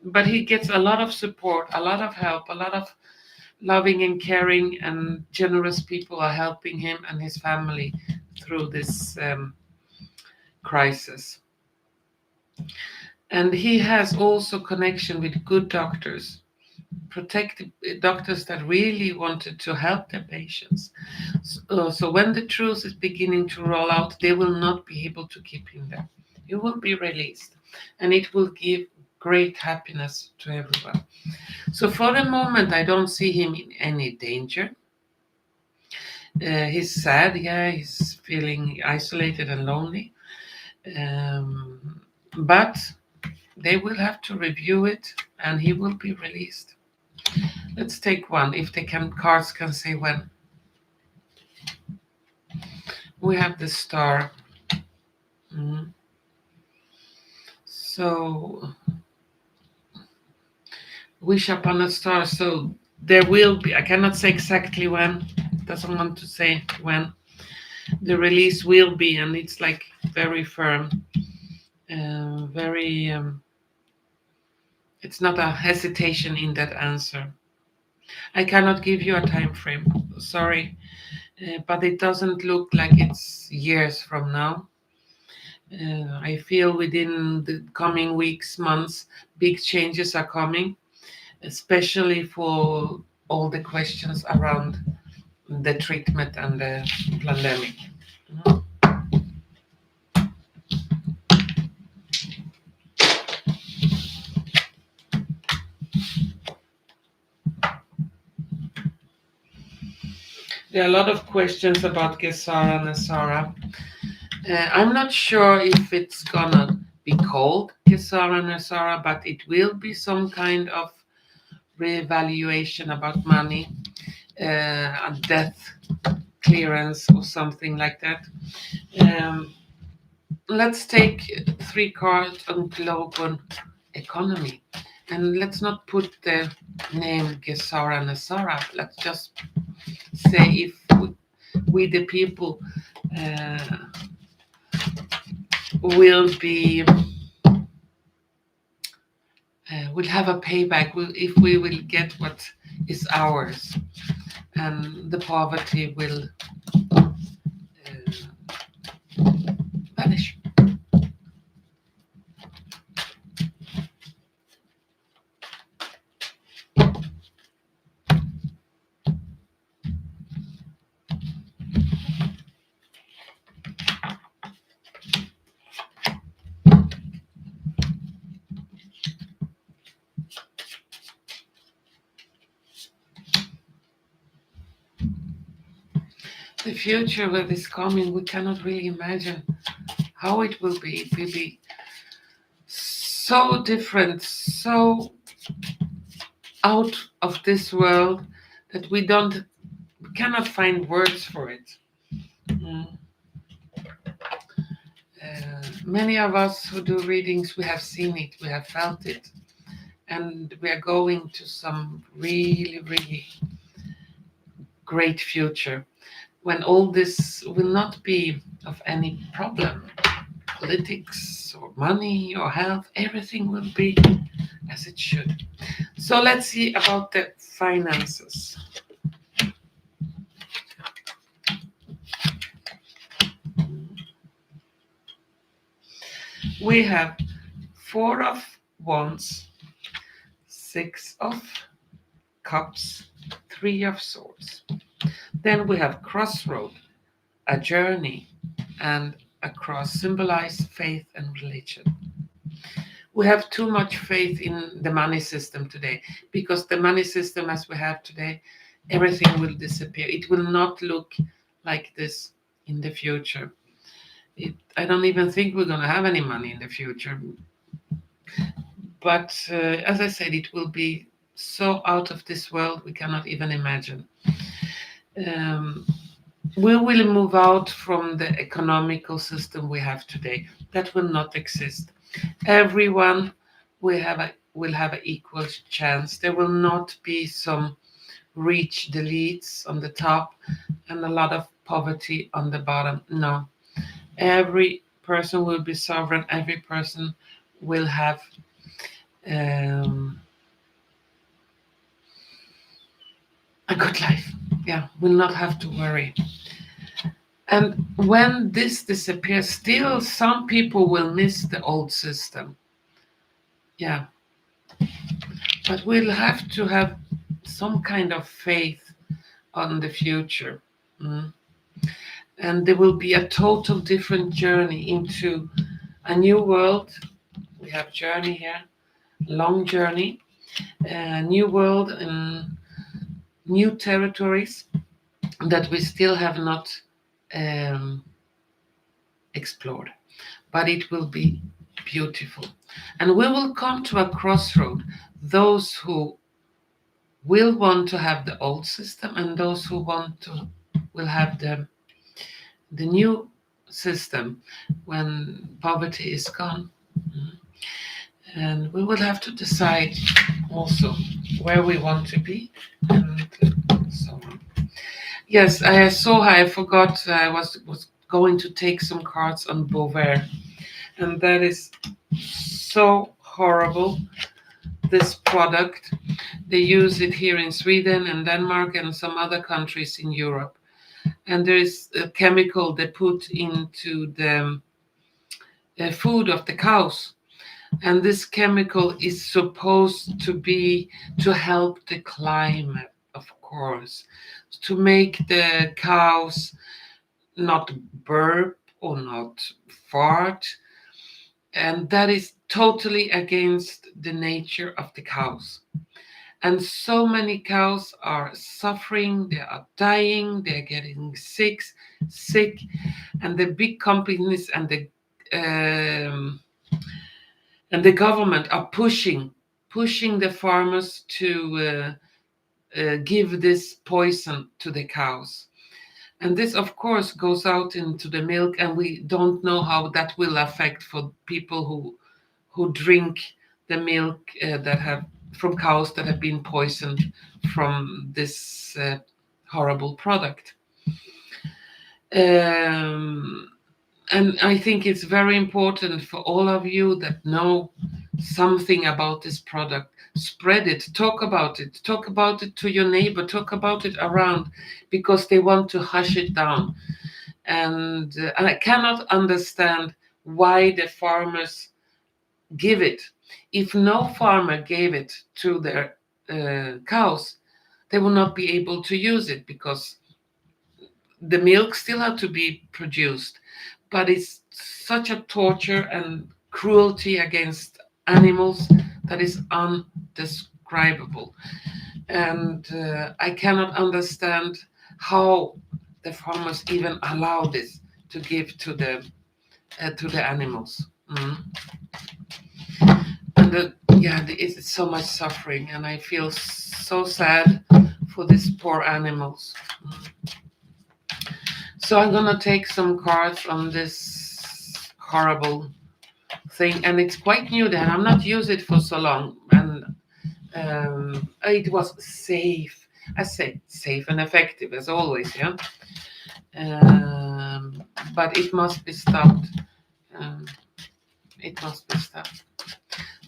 But he gets a lot of support, a lot of help, a lot of loving and caring and generous people are helping him and his family through this crisis. And he has also connection with good doctors, protected doctors that really wanted to help their patients. So when the truth is beginning to roll out, they will not be able to keep him there. He will be released, and it will give great happiness to everyone. So for the moment, I don't see him in any danger. He's sad, yeah, he's feeling isolated and lonely. But they will have to review it, and he will be released. Let's take one, if the cards can say when. We have the star. So, wish upon a star. So there will be, I cannot say exactly when, doesn't want to say when. The release will be, and it's like very firm, it's not a hesitation in that answer. I cannot give you a time frame, sorry, but it doesn't look like it's years from now. I feel within the coming weeks, months, big changes are coming, especially for all the questions around the treatment and the pandemic. There are a lot of questions about Gesara and Asara. I'm not sure if it's gonna be called Gesara and Asara, but it will be some kind of reevaluation about money, and death clearance or something like that. Um, let's take 3 cards on global economy, and let's not put the name Gesara Nasara. Let's just say if we the people uh, will be will have a payback if we will get what is ours, and the poverty will vanish. The future that is coming, we cannot really imagine how it will be. It will be so different, so out of this world that we cannot find words for it. Many of us who do readings, we have seen it, we have felt it, and we are going to some really, really great future when all this will not be of any problem. Politics or money or health, everything will be as it should. So let's see about the finances. We have 4 of Wands, 6 of Cups, 3 of Swords. Then we have Crossroad, a journey, and a cross symbolize faith and religion. We have too much faith in the money system today, because the money system as we have today, everything will disappear. It will not look like this in the future. I don't even think we're going to have any money in the future. But as I said, it will be so out of this world we cannot even imagine. We will move out from the economical system we have today. That will not exist. Everyone will have an equal chance. There will not be some rich elites on the top and a lot of poverty on the bottom. No. Every person will be sovereign. Every person will have a good life. Yeah, will not have to worry. And when this disappears, still some people will miss the old system. Yeah. But we'll have to have some kind of faith on the future. And there will be a total different journey into a new world. We have journey here, long journey, new world and new territories that we still have not explored. But it will be beautiful. And we will come to a crossroad. Those who will want to have the old system and those who will have the new system when poverty is gone. And we will have to decide also where we want to be and so on. Yes, I saw I forgot I was going to take some cards on Bovaer, and that is so horrible. This product, they use it here in Sweden and Denmark and some other countries in Europe. And there is a chemical they put into the food of the cows. And this chemical is supposed to help the climate, of course, to make the cows not burp or not fart. And that is totally against the nature of the cows. And so many cows are suffering, they are dying, they're getting sick, and the big companies and the government are pushing pushing the farmers to give this poison to the cows. And this, of course, goes out into the milk, and we don't know how that will affect for people who drink the milk that have from cows that have been poisoned from this horrible product. And I think it's very important for all of you that know something about this product. Spread it, talk about it to your neighbor, talk about it around, because they want to hush it down. And I cannot understand why the farmers give it. If no farmer gave it to their cows, they will not be able to use it, because the milk still had to be produced. But it's such a torture and cruelty against animals that is undescribable. And I cannot understand how the farmers even allow this to give to the animals. And it's so much suffering, and I feel so sad for these poor animals. So I'm gonna take some cards on this horrible thing, and it's quite new then. I'm not used it for so long, and it was safe. I say safe and effective as always, yeah. But it must be stopped. It must be stopped.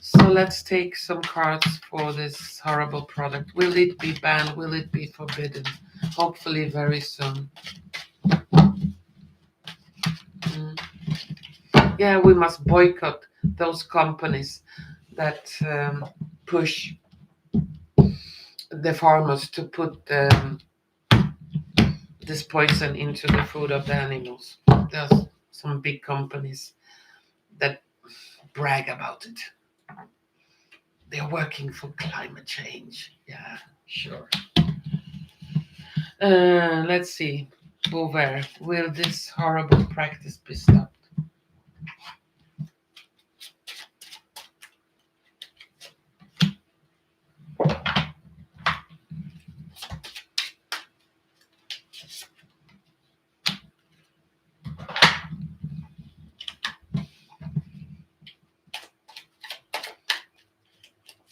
So let's take some cards for this horrible product. Will it be banned? Will it be forbidden? Hopefully very soon. Yeah, we must boycott those companies that push the farmers to put this poison into the food of the animals. There's some big companies that brag about it. They're working for climate change. Yeah, sure. Let's see. Bovaer, will this horrible practice be stopped?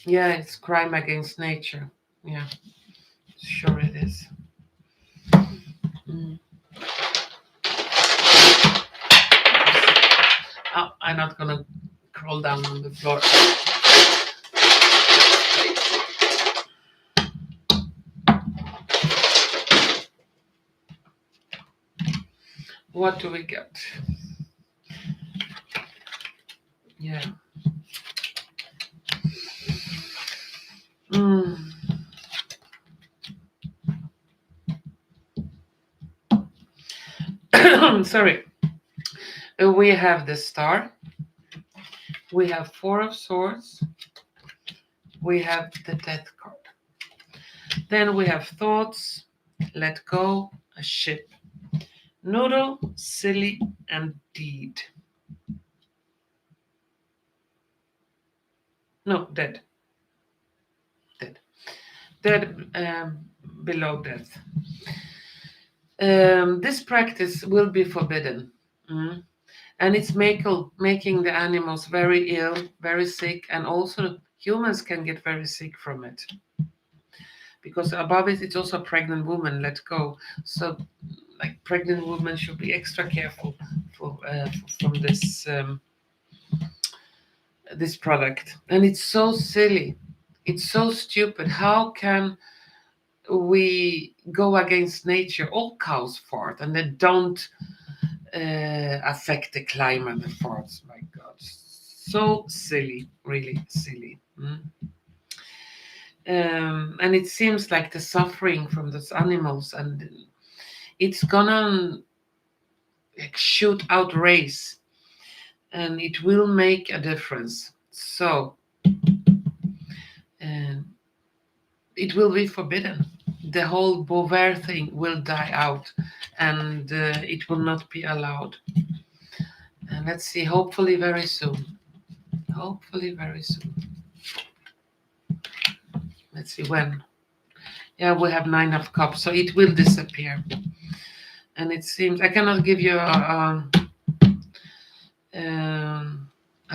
Yeah, it's crime against nature. Yeah, sure it is. Oh, I'm not gonna crawl down on the floor. What do we get? Yeah. Sorry. We have the Star. We have Four of Swords. We have the Death card. Then we have Thoughts, Let Go, a Ship, Noodle, Silly, and Deed. No, Dead. Dead below death. This practice will be forbidden. And it's making the animals very ill, very sick, and also humans can get very sick from it. Because above it, it's also a pregnant woman, let go. So, like, pregnant women should be extra careful from this product. And it's so silly. It's so stupid. How can we go against nature? All cows fart, and they don't affect the climate. The farts, my God, so silly, really silly. And it seems like the suffering from those animals, and it's gonna shoot out race, and it will make a difference. So it will be forbidden. The whole Bovaer thing will die out, and it will not be allowed. And let's see, hopefully very soon. Hopefully very soon. Let's see when. Yeah, we have 9 of cups, so it will disappear. And it seems I cannot give you a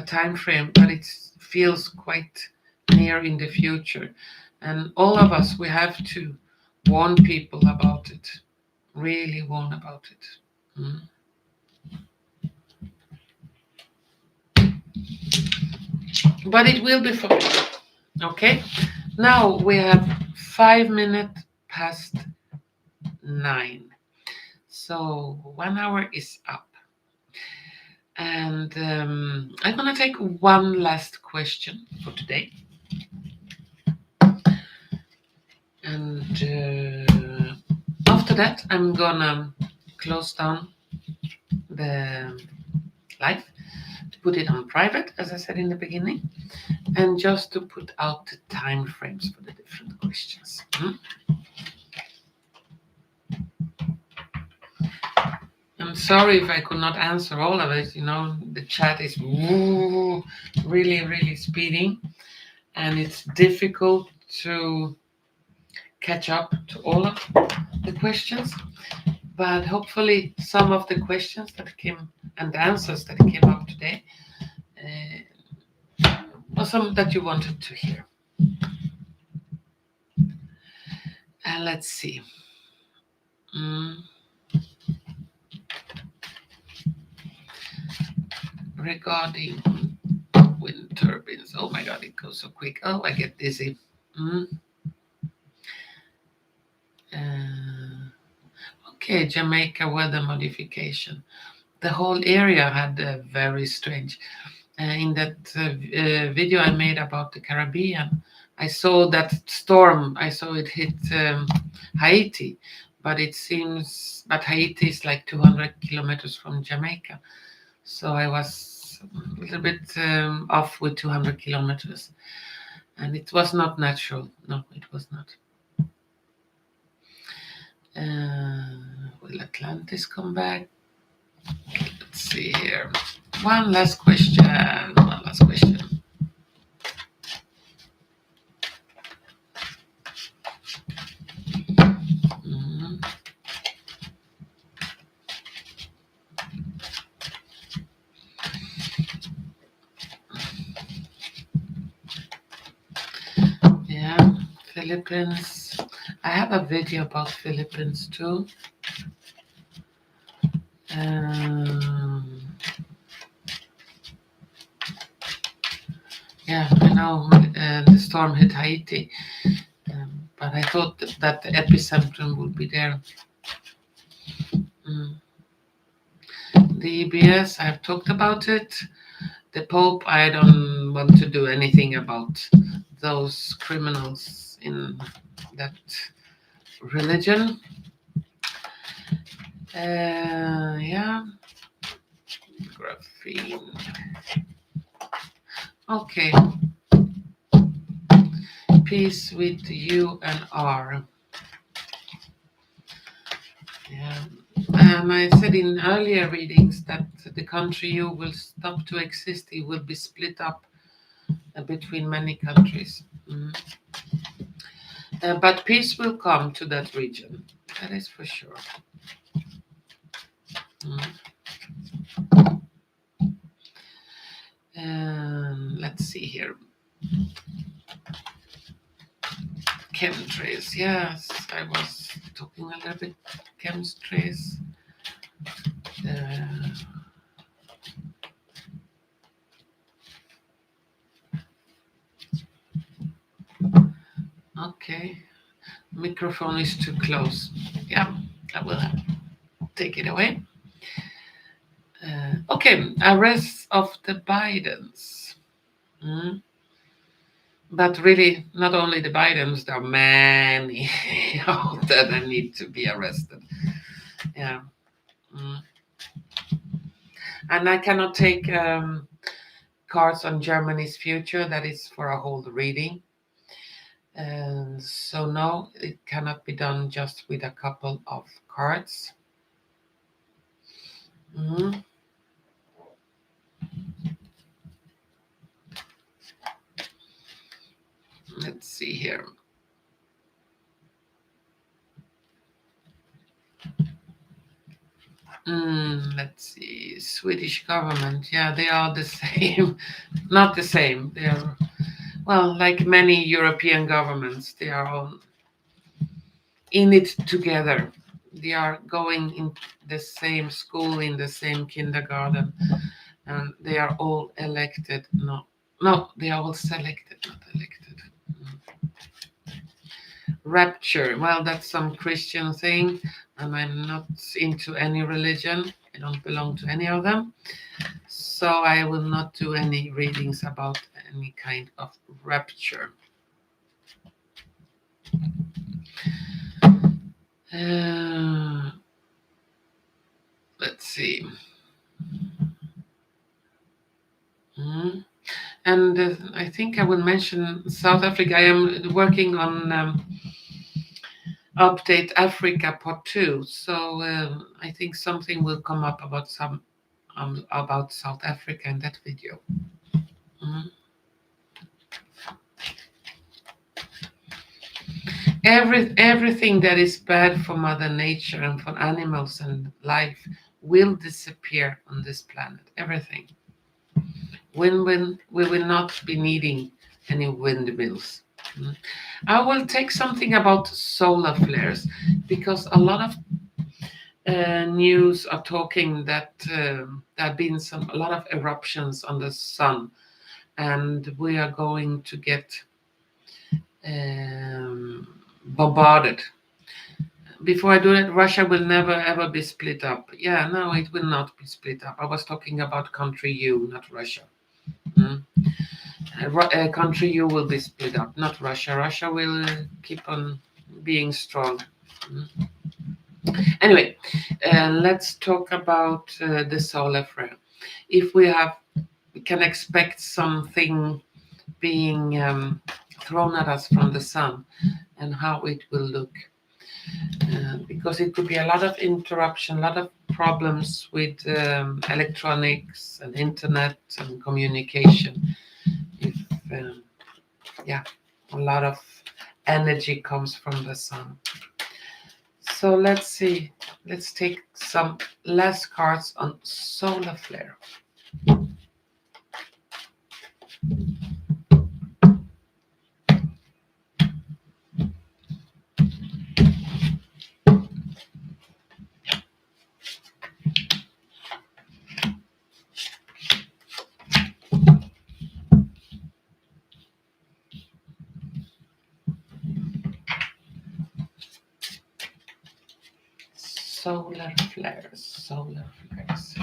time frame, but it feels quite near in the future. And all of us, we have to warn people about it. Really warn about it. Mm. But it will be fun. Okay. Now we have 5 minutes past 9. So 1 hour is up. And I'm going to take one last question for today. And after that, I'm going to close down the live, to put it on private, as I said in the beginning, and just to put out the time frames for the different questions. I'm sorry if I could not answer all of it. You know, the chat is really, really speeding, and it's difficult to catch up to all of the questions. But hopefully, some of the questions that came and the answers that came up today or some that you wanted to hear. And let's see. Regarding wind turbines. Oh my god, it goes so quick. Oh, I get dizzy. Okay, Jamaica weather modification. The whole area had a very strange. In that video I made about the Caribbean, I saw that storm. I saw it hit Haiti, but it seems but Haiti is like 200 kilometers from Jamaica, so I was a little bit off with 200 kilometers, and it was not natural. No, it was not. Will Atlantis come back? Let's see here. One last question. Yeah, Philippines. I have a video about Philippines too. Yeah, I know the storm hit Haiti, but I thought that the epicenter would be there. The EBS, I've talked about it. The Pope, I don't want to do anything about those criminals in that religion. Yeah. Graphene. Okay. Peace with you and R. Yeah. I said in earlier readings that the country you will stop to exist. It will be split up between many countries. But peace will come to that region. That is for sure. Let's see here. Chemtrails. Yes, I was talking a little bit chemtrails. Okay, microphone is too close. Yeah, I will take it away. Okay, arrest of the Bidens. But really, not only the Bidens, there are many out there that need to be arrested. Yeah. And I cannot take cards on Germany's future. That is for a whole reading. And so no, it cannot be done just with a couple of cards. Let's see here. Let's see. Swedish government. Yeah, they are the same. Not the same. They are, well, like many European governments, they are all in it together. They are going in the same school, in the same kindergarten, and they are all elected. No, no, they are all selected, not elected. Rapture. Well, that's some Christian thing, and I'm not into any religion. I don't belong to any of them. So I will not do any readings about any kind of rapture. Uh, let's see. Mm. And I think I will mention South Africa. I am working on Update Africa Part 2. So I think something will come up about about South Africa in that video. Mm. Everything that is bad for Mother Nature and for animals and life will disappear on this planet. Everything. When we will not be needing any windmills. I will take something about solar flares because a lot of news are talking that there have been a lot of eruptions on the sun, and we are going to get bombarded. Before I do that, Russia will never ever be split up. Yeah, no, it will not be split up. I was talking about country U, not Russia. Mm. Country U will be split up, not Russia. Russia will keep on being strong. Mm. Anyway, let's talk about the solar flare. If we can expect something being thrown at us from the sun, and how it will look. Because it could be a lot of interruption, a lot of problems with electronics and internet and communication. If yeah, a lot of energy comes from the sun. So let's see. Let's take some last cards on solar flare. Solar flares, solar flares.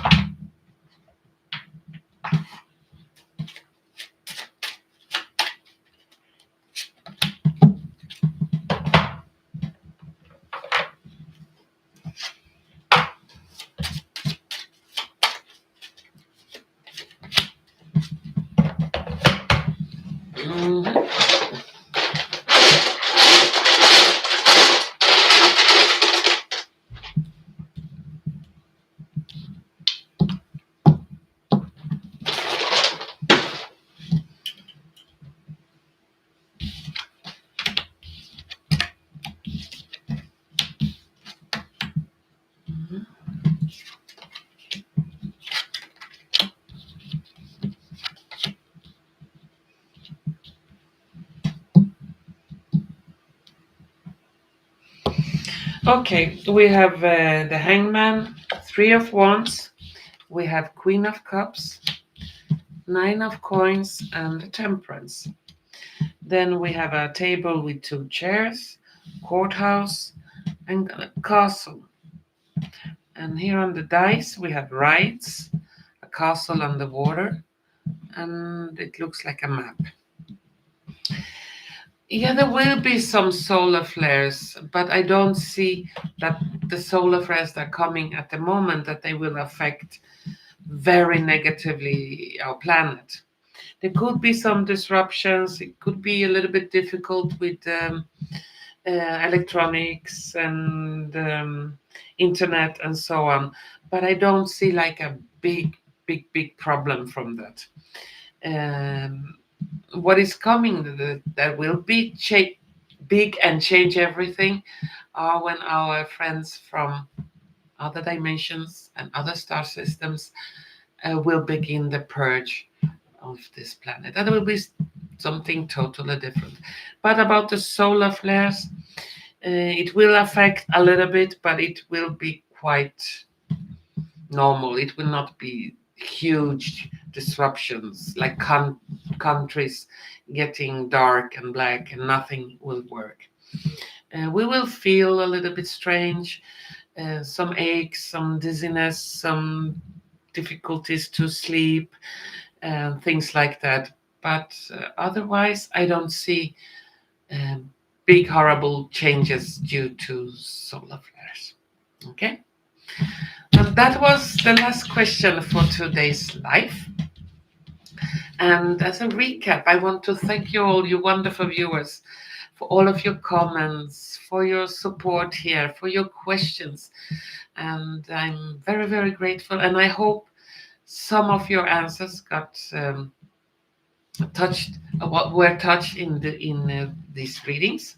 Okay, we have the Hangman, Three of Wands, we have Queen of Cups, Nine of Coins, and Temperance. Then we have a table with two chairs, courthouse, and a castle. And here on the dice we have rides, a castle on the water, and it looks like a map. Yeah, there will be some solar flares, but I don't see that the solar flares that are coming at the moment that they will affect very negatively our planet. There could be some disruptions. It could be a little bit difficult with electronics and internet and so on, but I don't see like a big problem from that. What is coming that will be big and change everything are when our friends from other dimensions and other star systems will begin the purge of this planet. That will be something totally different. But about the solar flares, it will affect a little bit, but it will be quite normal. It will not be huge disruptions like countries getting dark and black and nothing will work. We will feel a little bit strange, some aches, some dizziness, some difficulties to sleep, things like that. But otherwise, I don't see big, horrible changes due to solar flares. Okay? And that was the last question for today's live. And as a recap, I want to thank you all, you wonderful viewers, for all of your comments, for your support here, for your questions. And I'm very, very grateful. And I hope some of your answers got were touched in these readings.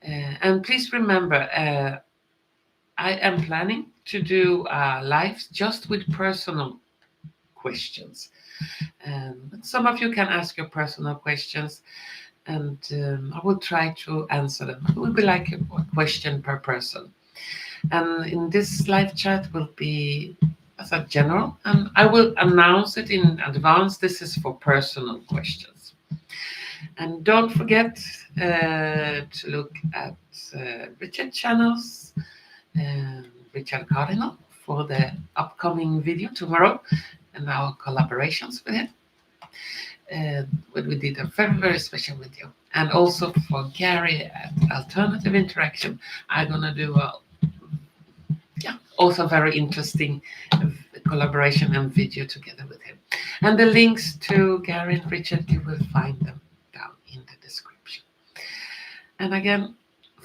And please remember, I am planning to do lives just with personal questions. Some of you can ask your personal questions, and I will try to answer them. It will be like a question per person. And in this live chat will be as a general, and I will announce it in advance. This is for personal questions. And don't forget to look at Richard's channels, Richard Cardinal, for the upcoming video tomorrow and our collaborations with him. When we did a very, very special video. And also for Gary at Alternative Interaction, I'm going to do also very interesting collaboration and video together with him. And the links to Gary and Richard, you will find them down in the description. And again,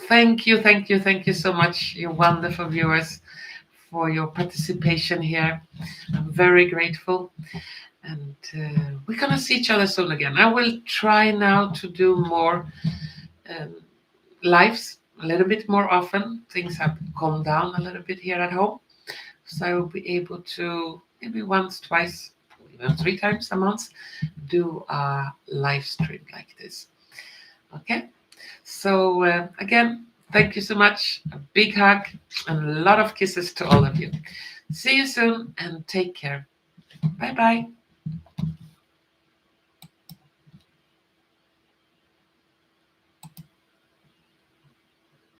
thank you so much, you wonderful viewers, for your participation here. I'm very grateful. And we're going to see each other soon again. I will try now to do more lives a little bit more often. Things have calmed down a little bit here at home. So I will be able to maybe once, twice, even 3 times a month do a live stream like this. Okay? So again, thank you so much. A big hug and a lot of kisses to all of you. See you soon and take care. Bye-bye.